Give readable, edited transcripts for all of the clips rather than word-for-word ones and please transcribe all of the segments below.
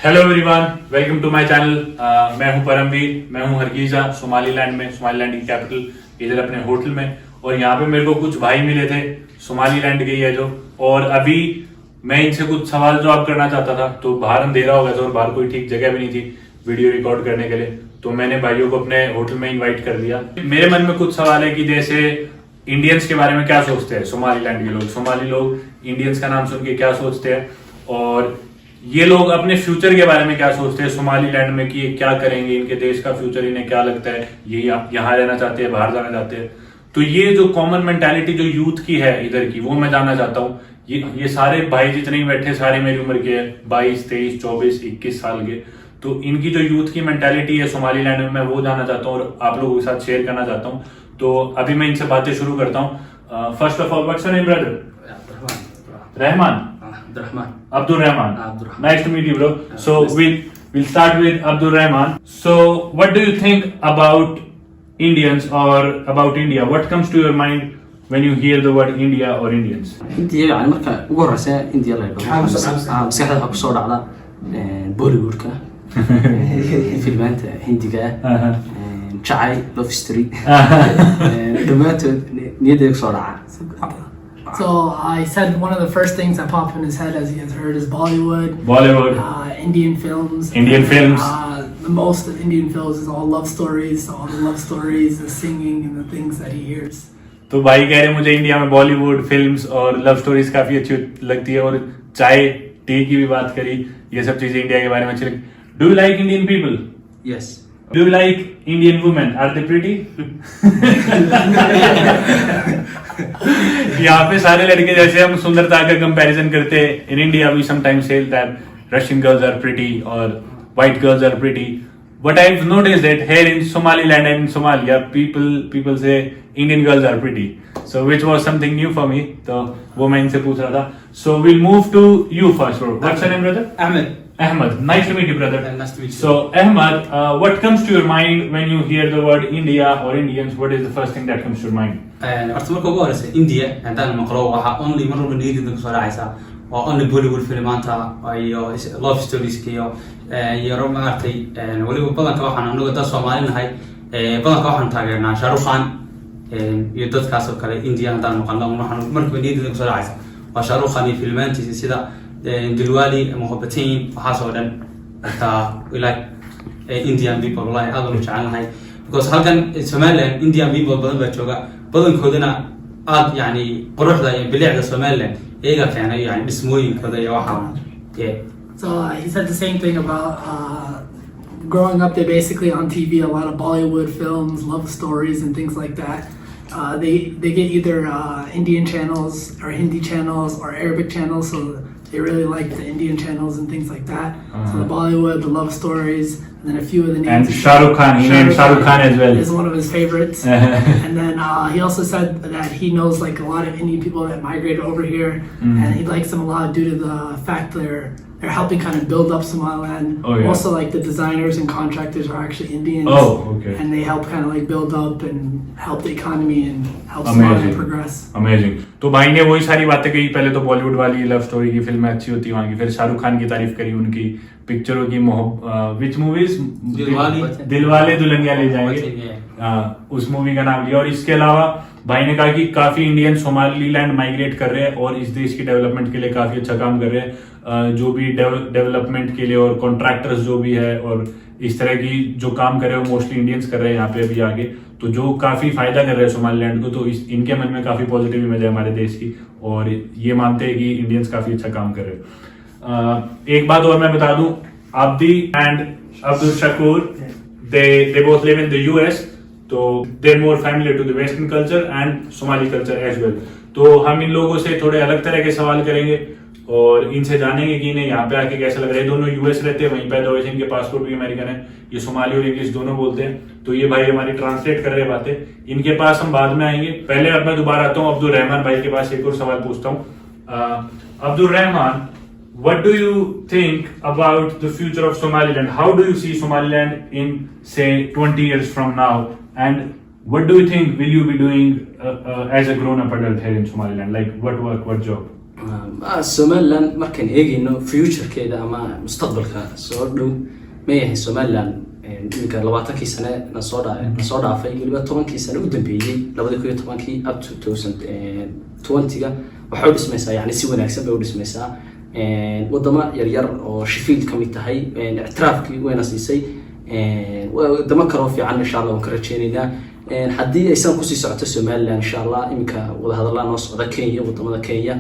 Hello everyone, welcome to my channel. मैं हूं परमवीर, मैं हूं हरकीजा, सोमालीलैंड में, सोमालीलैंड की कैपिटल इधर अपने होटल में। और यहाँ पे मेरे को कुछ भाई मिले थे सोमालीलैंड के ही है जो, और अभी मैं इनसे कुछ सवाल जवाब करना चाहता था। तो बाहर अंधेरा हो गया था और बाहर कोई ठीक जगह भी नहीं थी वीडियो रिकॉर्ड करने के लिए, तो मैंने भाइयों को अपने होटल में इन्वाइट कर दिया। मेरे मन में कुछ सवाल है कि जैसे इंडियंस के बारे में क्या सोचते हैं सोमालीलैंड के लोग, सोमाली लोग इंडियंस का नाम सुन के क्या सोचते हैं, और ये लोग अपने फ्यूचर के बारे में क्या सोचते हैं सोमालीलैंड में कि ये क्या करेंगे, इनके देश का फ्यूचर इन्हें क्या लगता है, ये यहाँ रहना चाहते हैं, बाहर जाना चाहते हैं। तो ये जो कॉमन मेंटालिटी जो यूथ की है इधर की, वो मैं जानना चाहता हूँ। ये सारे भाई जितने ही बैठे सारे मेरी उम्र के हैं, 22, 23, 24, 21 साल के। तो इनकी जो यूथ की मेंटालिटी है सोमालीलैंड में, मैं वो जानना चाहता हूँ और आप लोगों के साथ शेयर करना चाहता हूँ। तो अभी मैं इनसे बातें शुरू करता हूँ। First of all, what's your name brother? Rahman. Abdul Rahman. Nice to meet you, bro. So we'll start with Abdul Rahman. So what do you think about Indians or about India? What comes to your mind when you hear the word India or Indians? India يعني marka ugu horeysa India la yiraahdo maskaxda waxa kusoo dhacda Bollywoodka filmaanta Hindiga jacayl love story dhamaantood niyadda kusoo dhaca. So I said one of the first things that popped in his head as he has heard is Bollywood. Indian films. The most of Indian films is all love stories, all the love stories, the singing and the things that he hears. तो भाई कह रहे मुझे India में Bollywood films और love stories काफी अच्छी लगती है, और चाय टी की भी बात करी, ये सब चीजें इंडिया के बारे में अच्छी लगती। Do you like Indian people? Yes. Do you like Indian women? Are they pretty? यहाँ पे सारे लड़के जैसे हम सुंदरता का कंपैरिजन करते हैं, in India we sometimes say that Russian girls are pretty or white girls are pretty. But I've noticed that here in Somaliland and in Somalia, people say Indian girls are pretty. So which was something new for me. तो वो मैं इनसे पूछ रहा था. So we'll move to you first, bro. What's your name, brother? Ahmed. Nice to meet you, brother. Nice to meet you. So Ahmed, what comes to your mind when you hear the word India or Indians? What is the first thing that comes to your mind? Horta marka ugu horeysa India haddaan maqlo waxa only mar walba niyadda kusoo dhacaysa waa only Bollywood filmaanta iyo love stories iyo maartay waliba badanka waxaan anagu dad Soomaali nahay badanka waxaan taageernaa Shah Rukh Khan iyo dadkaas oo kale. India haddaan maqlo waxaan marka niyadda kusoo dhacaysa waa Shah Rukh Khan iyo filmaantiisa sida Dilwali, Mohabbateen, waxaas oo dhan. We like Indian people, wallahi aad u jecelnahay because halkan Somaliland Indian people badan baa jooga, badankoodana aad yani quruxda iyo bilicda Somaliland iyaga keenay yani dhismooyinkooda iyo waxa. So he said the same thing about growing up. They basically on TV a lot of Bollywood films, love stories and things like that. They get either Indian channels or Hindi channels or Arabic channels, so they really like the Indian channels and things like that. So the Bollywood, the love stories, and then a few of the names. And Shah Rukh Khan, he named Shah Rukh Khan as well. Is one of his favorites. And then he also said that he knows like a lot of Indian people that migrated over here, and he likes them a lot due to the fact they're helping kind of build up Somaliland. Oh, yeah. Also, like the designers and contractors are actually Indians. Oh, okay. And they help kind of like build up and help the economy and help Somalia progress. Amazing. तो भाई ने वही सारी बातें कही, पहले तो बॉलीवुड वाली लव स्टोरी की फिल्में अच्छी होती वहाँ की, फिर शाहरुख खान की तारीफ करी, उनकी पिक्चरों की, विच मूवीज, दिलवाले दुल्हनिया ले जाएंगे, उस मूवी का नाम लिया। और इसके अलावा भाई ने कहा कि काफी इंडियन सोमालीलैंड माइग्रेट कर रहे हैं और इस देश की डेवलपमेंट के लिए काफी अच्छा काम कर रहे हैं। जो भी डेवलपमेंट के लिए और कॉन्ट्रैक्टर्स जो भी है और इस तरह की जो काम कर रहे हैं मोस्टली इंडियंस कर रहे हैं यहाँ पे अभी आगे, तो जो काफी फायदा कर रहे हैं सोमालीलैंड को। तो इनके मन में काफी पॉजिटिव इमेज है हमारे देश की, और ये मानते हैं कि इंडियंस काफी अच्छा काम कर रहे हैं। एक बात और मैं बता दूं, Abdi and Abdul Shakur, they both live in the US, तो they're more familiar to the Western culture and Somali culture as well. तो हम इन लोगों से थोड़े अलग तरह के सवाल करेंगे और इनसे जानेंगे कि इन्हें यहाँ पे आके कैसा लग रहा है। दोनों यूएस रहते हैं, वहीं पैदा हुए थे, इनके पासपोर्ट भी अमेरिकन है, ये सोमाली और इंग्लिश दोनों बोलते हैं। तो ये भाई हमारी ट्रांसलेट कर रहे हैं बातें, इनके पास हम बाद में आएंगे। पहले अब मैं दोबारा आता हूँ अब्दुल रहमान भाई के पास, एक और सवाल पूछता हूँ। Abdul Rahman, what do you think about the future of Somaliland? How do you see Somaliland in say 20 years from now? And what do you think will you be doing as a grown-up adult here in Somaliland? Like what work, what job? Somaliland markaan eegayno future-keeda ama mustaqbalka soo dhow ma yahay Somaliland iminka 20kii sane na soo dhaafay waliba 10kii sane u dambeeyay 2010kii up to 2020ga waxay u dhismaysaa yani si wanaagsan bay u dhismaysaa wadamo yaryar oo Sheffield ka mid tahay ictiraafkii wayna siisay wadamo kale oo fiican insha Allah waan ka rajaynaynaa haddii aysan ku sii socoto Somaliland insha Allah iminka wada hadallaan oo socda Kenya wadamada Kenya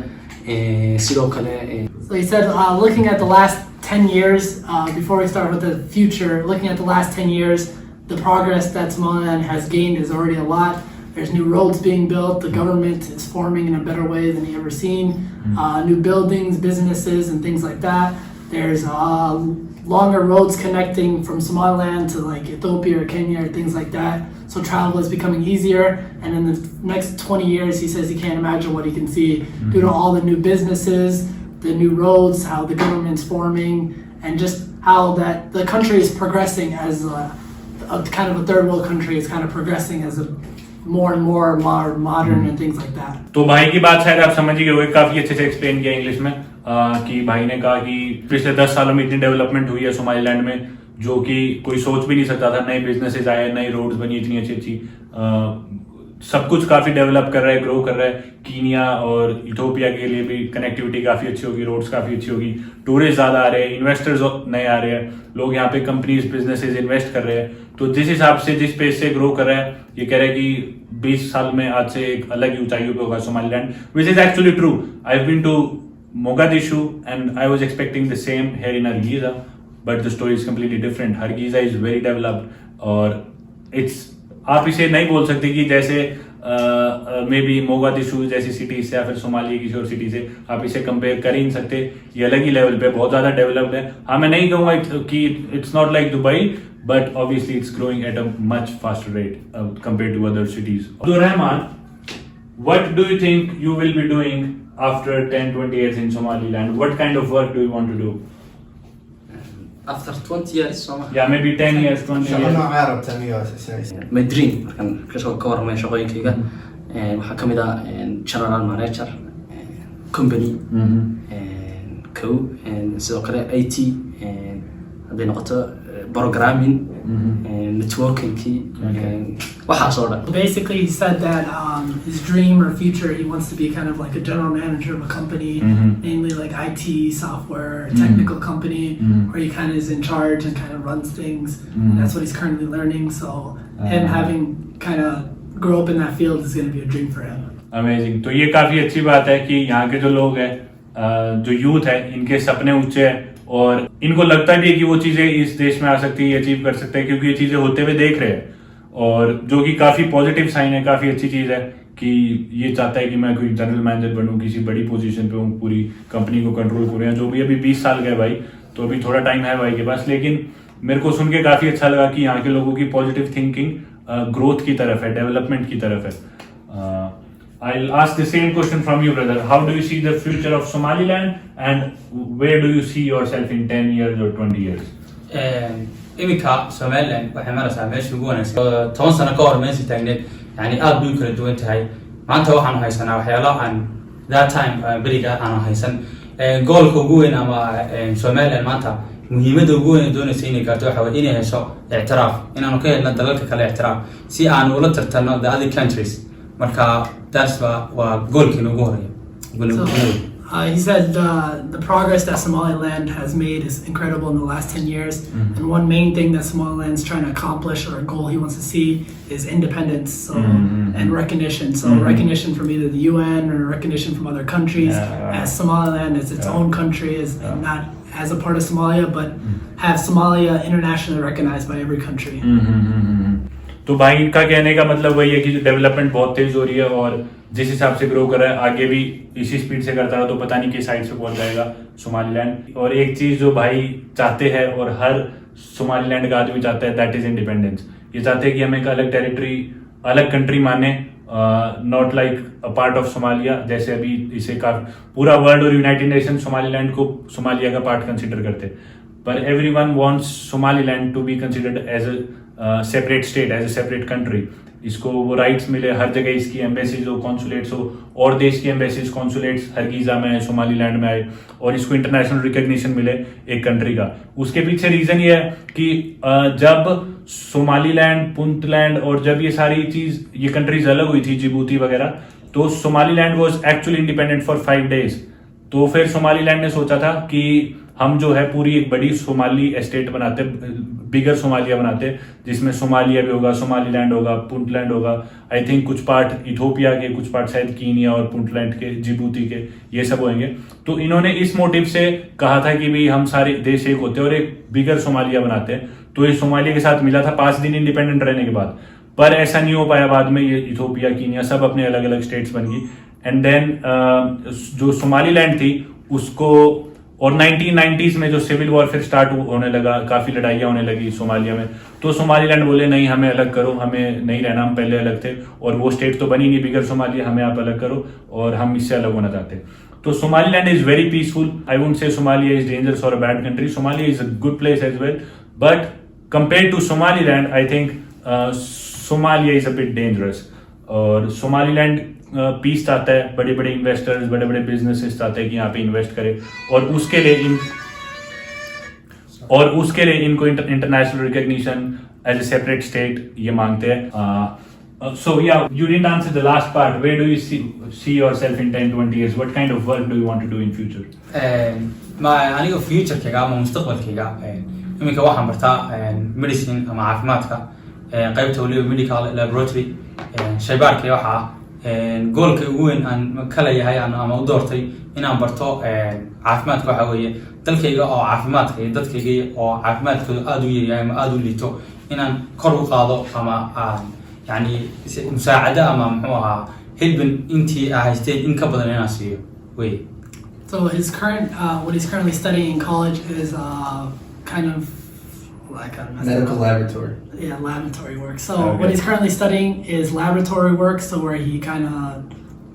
sidoo kale So he said, looking at the last 10 years, before we start with the future, looking at the last 10 years, the progress that Somaliland has gained is already a lot. There's new roads being built, the government is forming in a better way than he ever seen, new buildings, businesses, and things like that. There's longer roads connecting from Somaliland to like Ethiopia or Kenya or things like that. So travel is becoming easier, and in the next 20 years, he says he can't imagine what he can see due to all the new businesses, the new roads, how the government's forming, and just how that the country is progressing as a kind of a third world country is kind of progressing as a more and more modern and things like that. तो भाई की बात शायद आप समझ ही गए, काफी अच्छे से एक्सप्लेन किया इंग्लिश में कि भाई ने कहा कि पिछले 10 सालों में इतनी डेवलपमेंट हुई है सोमालीलैंड में जो कि कोई सोच भी नहीं सकता था। नए बिजनेसेस आए, नई रोड्स बनी इतनी अच्छी अच्छी, सब कुछ काफी डेवलप कर रहा है, ग्रो कर रहा है। कीनिया और इथोपिया के लिए भी कनेक्टिविटी काफी अच्छी होगी, रोड्स काफी अच्छी होगी, टूरिस्ट ज्यादा आ रहे हैं, इन्वेस्टर्स नए आ रहे हैं, लोग यहाँ पे कंपनीज बिजनेसेस इन्वेस्ट कर रहे हैं। तो जिस हिसाब से जिस पेस से ग्रो कर रहा है, ये कह रहा है कि 20 साल में आज से एक अलग ही ऊंचाइयों पे होगा Somaliland, which is actually true. I have been to Mogadishu and I was expecting the same here in Hargeisa, but the story is completely different. Hargeisa is very developed और it's आप इसे नहीं बोल सकते कि जैसे मे बी मोगादिशु जैसी city से या फिर सोमालिया किसी और सिटी से आप इसे कंपेयर कर ही नहीं सकते। ये अलग ही लेवल पे बहुत ज्यादा डेवलप्ड है। हाँ, मैं नहीं कहूँगा कि it's not like Dubai, but obviously it's growing at a much faster rate compared to other cities. Abdul Rahman, what do you think you will be doing after 10-20 years in Somaliland? What kind of work do you want to do? after 20 years Yeah, maybe 10 years, 20 شغلنا years. عارب تاني my dream markaan kasoo ka warramay shaqooyinkayga waxaa ka mid ah general manager company co sidoo kale IT hadday noqoto programming networking waxaas oo dhan. Basically, he said that his dream or future, he wants to be kind of like a general manager of a company, mainly like IT, software, technical company, where he kind of is in charge and kind of runs things. And that's what he's currently learning. So him having kind of grow up in that field is going to be a dream for him. Amazing. तो ये काफी अच्छी बात है कि यहाँ के जो लोग हैं, जो यूथ है, इनके सपने ऊंचे हैं और इनको लगता भी है कि वो चीजें इस देश में आ सकती है, अचीव कर सकते हैं, क्योंकि ये चीजें होते हुए देख रहे हैं। और जो कि काफी पॉजिटिव साइन है, काफी अच्छी चीज है कि ये चाहता है कि मैं कोई जनरल मैनेजर बनूं, किसी बड़ी पोजीशन पे हूँ, पूरी कंपनी को कंट्रोल करूँ। जो भी अभी 20 साल का है भाई, तो अभी थोड़ा टाइम है भाई के पास, लेकिन मेरे को सुन के काफी अच्छा लगा कि यहाँ के लोगों की पॉजिटिव थिंकिंग ग्रोथ की तरफ है, डेवलपमेंट की तरफ है। I'll ask the same question from you, brother. How do you see the future of Somaliland, and where do you see yourself in 10 years or 20 years? iminka Somaliland waxay maraysaa meesha ugu wanaagsan. 10 sano ka hor meesha taagneed yani aad bay kala duwan tahay. Maanta waxaan haysanaa waxyaalo aan that time beriga aan haysan. Goolka ugu weyn ama Somaliland maanta muhiimadda ugu weyn doonaysa inay gaarto waxa weeye inay hesho ictiraaf, inaanu ka helno dalalka kale ictiraaf si aan ula tartanno the other countries. Marka that's waa goolkii ugu horeeya. He said the progress that Somaliland has made is incredible in the last 10 years. And one main thing that Somaliland is trying to accomplish, or a goal he wants to see, is independence and recognition. So recognition from either the UN or recognition from other countries, as Somaliland is its own country, is not as a part of Somalia, but have Somalia internationally recognized by every country. तो भाई का कहने का मतलब वही है कि development बहुत तेज हो रही है और जिस हिसाब से ग्रो कर रहा है, आगे भी इसी स्पीड से करता रहा तो पता नहीं किस साइड से पहुंच जाएगा सोमालीलैंड। और एक चीज जो भाई चाहते हैं और हर सोमालीलैंड का आदमी चाहता है, दैट इज इंडिपेंडेंस। ये चाहते हैं कि हम एक अलग टेरिटरी, अलग कंट्री माने, not like a part of Somalia, जैसे अभी इसे का पूरा वर्ल्ड और यूनाइटेड नेशन सोमालीलैंड को सोमालिया का पार्ट कंसिडर करते। पर everyone wants Somaliland to be considered as separate state, as a separate country. इसको वो राइट्स मिले, हर जगह इसकी एम्बेसीज हो, कॉन्सुलेट्स हो, और देश की एम्बेसीज कॉन्सुलेट्स हर गीजा में आए, सोमालीलैंड में आए, और इसको इंटरनेशनल रिकॉग्निशन मिले एक कंट्री का। उसके पीछे रीजन ये है कि जब सोमालीलैंड, पुंतलैंड और जब ये सारी चीज, ये कंट्रीज अलग हुई थी, जिबूती वगैरह, तो Somaliland was actually independent for 5 days। तो फिर सोमालीलैंड ने सोचा था कि हम जो है पूरी एक बड़ी सोमाली एस्टेट बनाते, बिगर सोमालिया बनाते, जिसमें सोमालिया भी होगा, सोमालीलैंड होगा, पुंतलैंड होगा, आई थिंक कुछ पार्ट इथोपिया के, कुछ पार्ट शायद कीनिया और पुंतलैंड के, जिबूती के, ये सब होंगे। तो इन्होंने इस मोटिव से कहा था कि भाई हम सारे देश एक होते हैं और एक बिगर सोमालिया बनाते हैं। तो ये सोमालिया के साथ मिला था 5 दिन इंडिपेंडेंट रहने के बाद, पर ऐसा नहीं हो पाया। बाद में ये इथोपिया, कीनिया सब अपने अलग अलग स्टेट्स बन गई। एंड देन जो सोमालीलैंड थी उसको, और 1990s में जो सिविल वॉर फिर स्टार्ट होने लगा, काफी लड़ाइयां होने लगी सोमालिया में, तो सोमालीलैंड बोले नहीं, हमें अलग करो, हमें नहीं रहना, हम पहले अलग थे और वो स्टेट तो बनी नहीं बिगर सोमालिया, हमें आप अलग करो और हम इससे अलग होना चाहते हैं। तो Somaliland is very peaceful. I won't say Somalia is dangerous और a bad country. Somalia is a good place as well, but compare to Somaliland I think Somalia is a bit dangerous. और Somaliland peace चाहता है, बड़े बड़े investors, बड़े बड़े businesses चाहते हैं कि यहाँ पे इन्वेस्ट करें, और उसके लिए इनको international recognition as a separate state ये मांगते हैं। So yeah, you didn't answer the last part. Where do you see yourself in 10-20 years? What kind of work do you want to do in future? aniga future-kayga ama mustaqbalkayga iminka waxaan bartaa medicine ama caafimaadka, qaybta waliba medical laboratory, shaybaarka waxaa goolka ugu weyn aan ka leeyahay ama u doortay inaan barto caafimaadka waxa weeye dalkayga oo caafimaadka iyo dadkayga oo caafimaadkooda aad u yaryahay ama aad u liito inaan kor u qaado ama yani musaacado ama muxuu ahaa helbin intii haysteen in ka badan inaan siiyo wey. So his current, what he's currently studying in college is kind of like medical laboratory. Yeah, laboratory work. So what he's currently studying is laboratory work, so where he kind of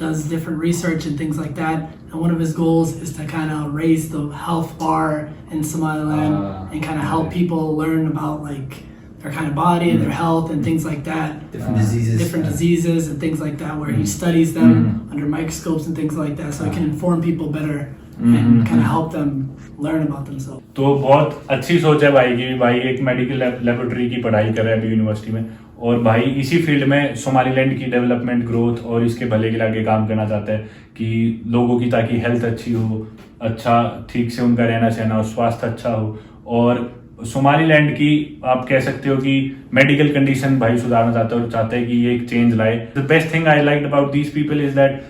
does different research and things like that. And one of his goals is to kind of raise the health bar in Somaliland and kind of help people learn about like their kind of body and their health and things like that. Different diseases and things like that, where he studies them under microscopes and things like that, so he can inform people better and kind of help them learn about themselves. तो बहुत अच्छी सोच है भाई की। भाई एक medical laboratory की पढ़ाई कर रहा है अभी यूनिवर्सिटी में, और भाई इसी फील्ड में सोमालीलैंड की डेवलपमेंट, ग्रोथ और इसके भले के लिए काम करना चाहता है कि लोगों की ताकि हेल्थ अच्छी हो, अच्छा ठीक से उनका रहना सहना हो, स्वास्थ्य अच्छा हो। और सोमालीलैंड की आप कह सकते हो कि मेडिकल कंडीशन भाई सुधारना चाहता है और चाहता है कि ये एक चेंज लाए। The best thing I like about these people is that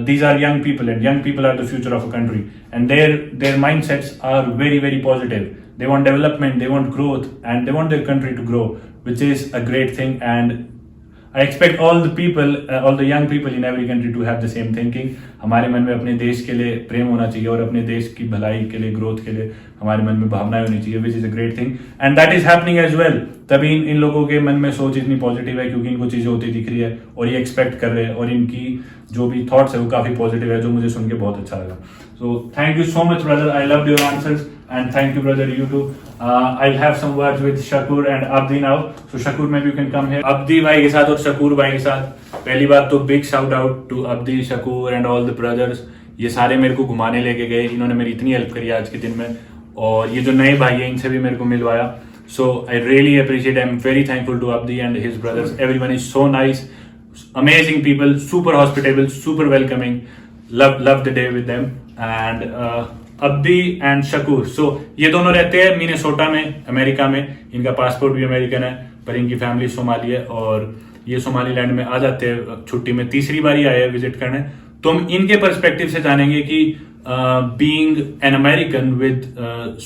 these are young people, and young people are the future of a country, and their mindsets are very very positive. They want development, they want growth, and they want their country to grow, which is a great thing. And I expect all the people, all the young people in every country to have the same thinking. हमारे मन में अपने देश के लिए प्रेम होना चाहिए और अपने देश की भलाई के लिए, ग्रोथ के लिए हमारे मन में भावनाएं होनी चाहिए, which is a great thing, and that is happening as well. तभी इन लोगों के मन में सोच इतनी पॉजिटिव है क्योंकि इनको चीजें होती दिख रही है और ये एक्सपेक्ट कर रहे हैं, और इनकी जो भी थॉट्स है वो काफी पॉजिटिव है, जो मुझे सुन के बहुत अच्छा लगा। So thank you so much brother, I loved your answers, and thank you brother, you too. I'll have some words with Shakur and Abdi now. So Shakur, maybe you can come here. Abdi भाई के साथ और शकूर भाई के साथ पहली बात तो big shout out to Abdi, Shakur and all the brothers. ये सारे मेरे को घुमाने लेके गए, इन्होंने मेरी इतनी हेल्प करी आज के दिन में, और ये जो नए भाई हैं इनसे भी मेरे को मिलवाया। So I really appreciate, I'm very thankful to Abdi and his brothers. Everyone is so nice, amazing people, super hospitable, super welcoming. Love the day with them. And Abdi and Shakur, so ये दोनों रहते हैं Minnesota में, America में। इनका passport भी American है, पर इनकी फैमिली सोमाली है, और ये सोमालीलैंड में आ जाते हैं छुट्टी में, तीसरी बार ही आए हैं विजिट करने। तो हम इनके पर्सपेक्टिव से जानेंगे कि being an American with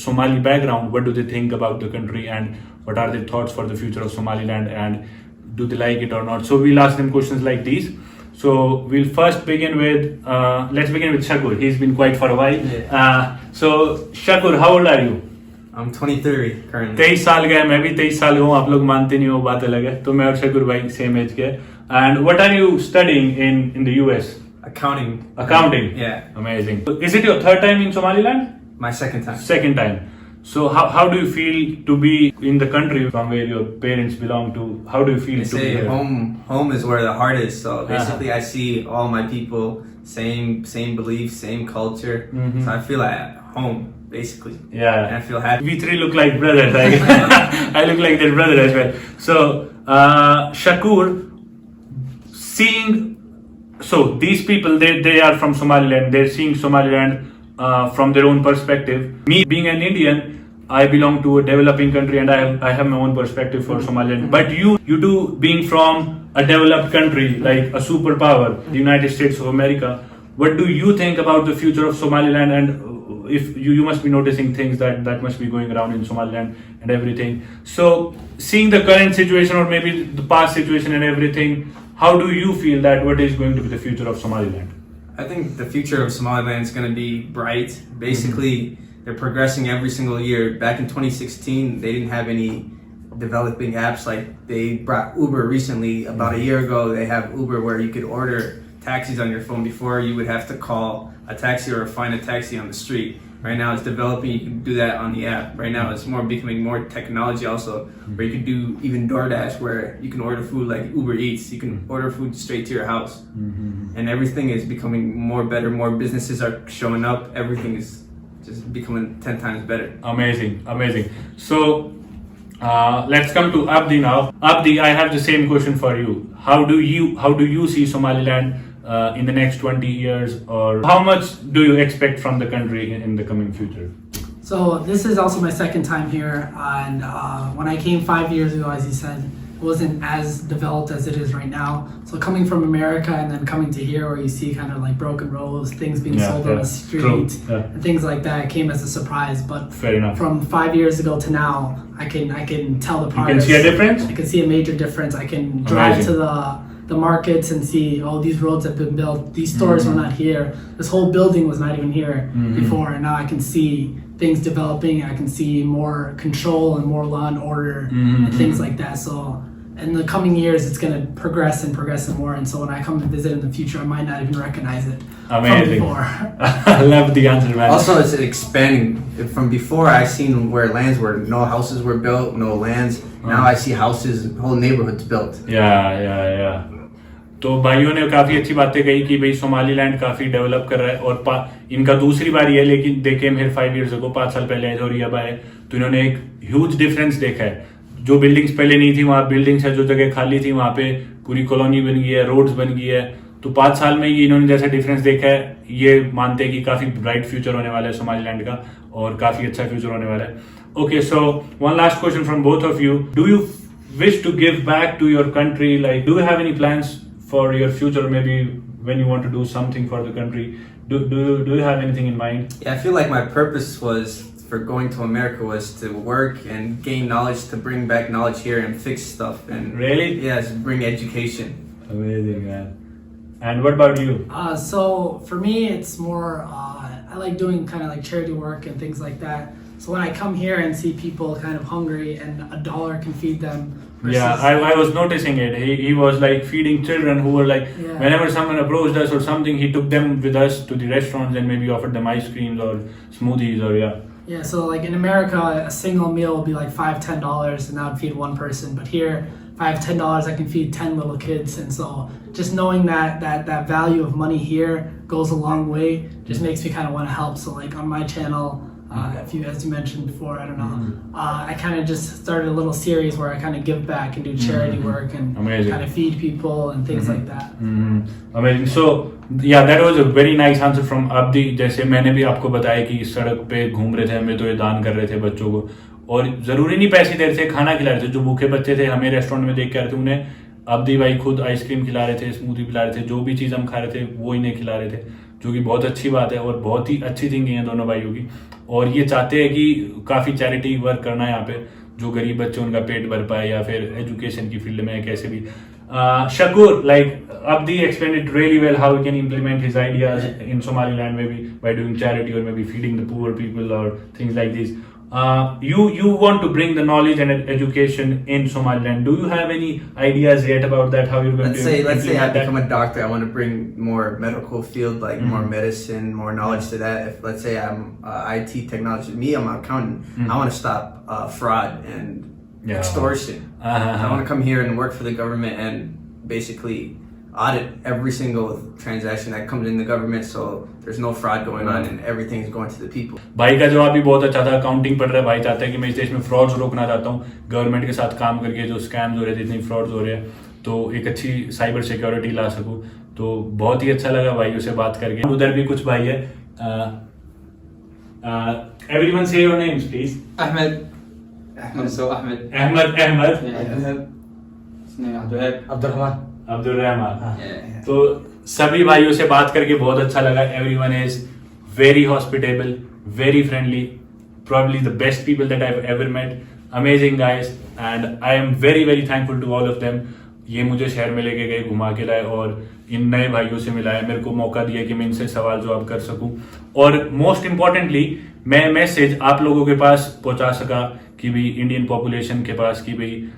Somali background, what do they think about the country and what are their thoughts for the future of Somaliland, and do they like it or not. So we'll ask them questions like these. So we'll first begin with, let's begin with Shakur. He's been quiet for a while. Yeah. So Shakur, how old are you? I'm 23 currently. 23 साल का है, मैं भी 23 साल हूँ, आप लोग मानते नहीं हो, बात अलग है। तो मैं और शकुर भाई सेम एज के। And what are you studying in the US? Accounting. Accounting? Yeah. Amazing. So is it your third time in Somaliland? My second time. Second time. So how do you feel to be in the country from where your parents belong to? How do you feel They to be say here? home is where the heart is. So basically, I see all my people, same beliefs, same culture. Mhm. So I feel at home, basically. Yeah. And I feel happy. We three look like brothers. I look like their brother as well. So, Shakur, seeing, so these people, they are from Somaliland. They're seeing Somaliland from their own perspective. Me being an Indian, I belong to a developing country and I have my own perspective for Somaliland. But you two being from a developed country, like a superpower, the United States of America, what do you think about the future of Somaliland? And if you must be noticing things that must be going around in Somaliland and everything. So seeing the current situation or maybe the past situation and everything, how do you feel that what is going to be the future of Somaliland? I think the future of Somaliland is going to be bright. Basically, they're progressing every single year. Back in 2016, they didn't have any developing apps. Like they brought Uber recently. About a year ago, they have Uber where you could order taxis on your phone. Before, you would have to call a taxi or find a taxi on the street. Right now, it's developing. You can do that on the app. Right now, it's becoming more technology also, where you can do even DoorDash, where you can order food like Uber Eats. You can order food straight to your house, and everything is becoming better. More businesses are showing up. Everything is just becoming 10 times better. Amazing. So let's come to Abdi now. Abdi, I have the same question for you. How do you see Somaliland in the next 20 years, or how much do you expect from the country in the coming future? So this is also my second time here, and when I came 5 years ago, as you said, it wasn't as developed as it is right now. So coming from America and then coming to here, where you see kind of like broken roads, things being sold on the street, and things like that, came as a surprise. But fair enough. From 5 years ago to now, I can tell the progress. You can see a difference? I can see a major difference. I can drive to the markets and see, oh, these roads have been built. These stores were not here. This whole building was not even here before, and now I can see things developing. I can see more control and more law and order and things like that. So in the coming years, it's going to progress and more. And so when I come to visit in the future, I might not even recognize it from before. I love the answer, man. Also, it's expanding. From before, I seen where lands were, no houses were built, no lands. Now I see houses, whole neighborhoods built. Yeah. तो भाइयों ने काफी अच्छी बातें कही कि भाई Somaliland काफी डेवलप कर रहा है और इनका दूसरी बारी है, लेकिन दे केम हियर 5 years ago, 5 साल पहले आए थे और अब आए तो इन्होंने एक ह्यूज डिफरेंस देखा है. जो बिल्डिंग्स पहले नहीं थी वहाँ बिल्डिंग्स है, जो जगह खाली थी वहाँ पे पूरी कॉलोनी बन गई है, रोड्स बन गई है. तो 5 साल में ये इन्होंने जैसा डिफरेंस देखा है, ये मानते हैं कि काफी ब्राइट फ्यूचर होने वाला है सोमालीलैंड का और काफी अच्छा फ्यूचर होने वाला है. Okay, so one last question from both of you. Do you wish to give back to your country? Like, do you have any plans for your future, maybe when you want to do something for the country? Do you have anything in mind? Yeah, I feel like my purpose for going to America was to work and gain knowledge, to bring back knowledge here and fix stuff. And Really? Yes, bring education. Amazing, man. And what about you? So for me, it's more, I like doing kind of like charity work and things like that. So when I come here and see people kind of hungry and $1 can feed them. Yeah, I was noticing it. He was like feeding children who were like, whenever someone approached us or something, he took them with us to the restaurants and maybe offered them ice creams or smoothies or Yeah, so like in America, a single meal will be like $5-10 and that would feed one person. But here, $5-10, I can feed 10 little kids. And so just knowing that value of money here goes a long way just makes me kind of want to help. So like on my channel, as you mentioned before, I don't know, I kind of just started a little series where I kind of give back and do charity work and kind of feed people and things like that. Amazing. So yeah, that was a very nice answer from Abdi. जैसे मैंने भी आपको बताया कि सड़क पे घूम रहे थे, हमें तो ये दान कर रहे थे बच्चों को और जरूरी नहीं पैसे दे रहे थे, खाना खिला रहे थे. जो भूखे बच्चे थे हमें रेस्टोरेंट में देख के आ रहे थे, उन्हें अब्दी भाई खुद आइसक्रीम खिला रहे थे, स्मूदी पिला रहे थे, जो भी चीज़ हम खा रहे थे वो इन्हें खिला रहे थे, जो कि बहुत अच्छी बात है और बहुत ही अच्छी थिंकिंग है दोनों भाइयों की. और ये चाहते हैं कि काफ़ी चैरिटी वर्क करना है यहाँ पे, जो गरीब बच्चे उनका पेट भर पाए या फिर एजुकेशन की फील्ड में कैसे भी. Shakur, like Abdi explained it really well how we can implement his ideas in Somaliland, maybe by doing charity or maybe feeding the poor people or things like this. you want to bring the knowledge and education in Somaliland. Do you have any ideas yet about that? How you're going Let's to say I implement become that? a doctor. I want to bring more medical field, like more medicine, more knowledge to that. If let's say I'm IT technology, I'm an accountant. I want to stop fraud and Yeah. extortion. I want to come here and work for the government and basically audit every single transaction that comes in the government, so there's no fraud going on and everything's going to the people. भाई का जवाब भी बहुत अच्छा था. Accounting पढ़ रहा है भाई, चाहता है कि मैं इस देश में फ्रॉड्स रोकना चाहता हूँ. गवर्नमेंट के साथ काम करके जो स्कैम्स हो रहे थे, जितनी फ्रॉड्स हो रहे हैं, तो एक अच्छी साइबर सिक्योरिटी ला सकूँ. तो बहुत ही अच्छा लगा भाइयों से बात करके. उधर भी कुछ भाई है. एवरीवन से your names please. Ahmed. Abdul Rahman. तो सभी भाइयों से बात करके बहुत अच्छा लगा. Everyone is very hospitable, very friendly, probably the best people that I've ever met. Amazing guys, and I am very very thankful to all of them. ये मुझे शहर में लेके गए, घुमा के लाए और इन नए भाइयों से मिलाया, मेरे को मौका दिया कि मैं इनसे सवाल जवाब कर सकूं. और मोस्ट इम्पोर्टेंटली मैं मैसेज आप लोगों के पास पहुंचा सका कि भी इंडियन पॉपुलेशन के पास कि भाई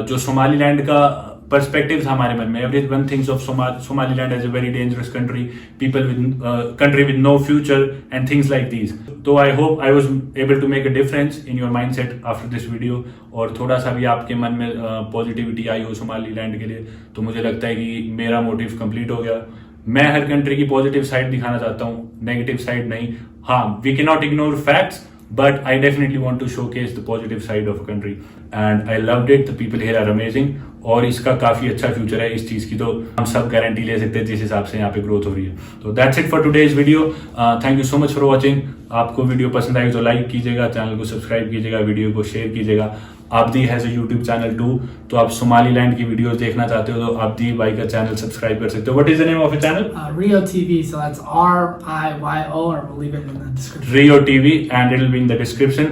जो सोमालीलैंड का पर्सपेक्टिव था हमारे मन में. Everyone thinks of Somaliland as a very dangerous country, people with country with no future and things like these. तो I hope I was able to make a difference in your mindset after this video, और थोड़ा सा भी आपके मन में positivity आई हो Somaliland के लिए, तो मुझे लगता है कि मेरा मोटिव कंप्लीट हो गया. मैं हर कंट्री की पॉजिटिव साइड दिखाना चाहता हूँ, नेगेटिव साइड नहीं. हाँ, we can not ignore facts, but I definitely want to showcase the positive side of a country, and I loved it. The people here are amazing, और इसका काफी अच्छा फ्यूचर है इस चीज की, तो हम सब गारंटी ले सकते हैं जिस हिसाब से यहाँ पे ग्रोथ हो रही है. तो that's it for today's video. Thank you so much for watching. आपको वीडियो पसंद आई तो लाइक कीजिएगा, चैनल को सब्सक्राइब कीजिएगा, वीडियो को शेयर कीजिएगा. Abdi has a YouTube channel too, तो आप सोमालीलैंड की वीडियोस देखना चाहते हो तो आब्दी भाई का चैनल सब्सक्राइब कर सकते हो. What is the name of the channel? Rio TV, so that's RIYO, or we'll leave it in the description. Rio TV, and it will be in the description.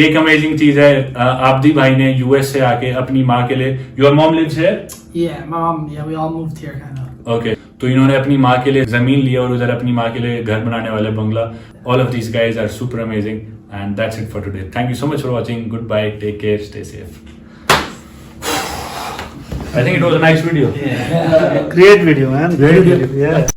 एक amazing चीज है, Abdi भाई ने US से आके अपनी माँ के लिए, your mom lives here? Yeah, mom. Yeah, we all moved here, kind of. Okay, तो इन्होंने अपनी माँ के लिए जमीन लिया और उधर अपनी माँ के लिए घर बनाने वाले बंगला. All of these guys are super amazing, and that's it for today. Thank you so much for watching. Goodbye, take care, stay safe. I think it was a nice video. Great video, man. Great video. Yeah.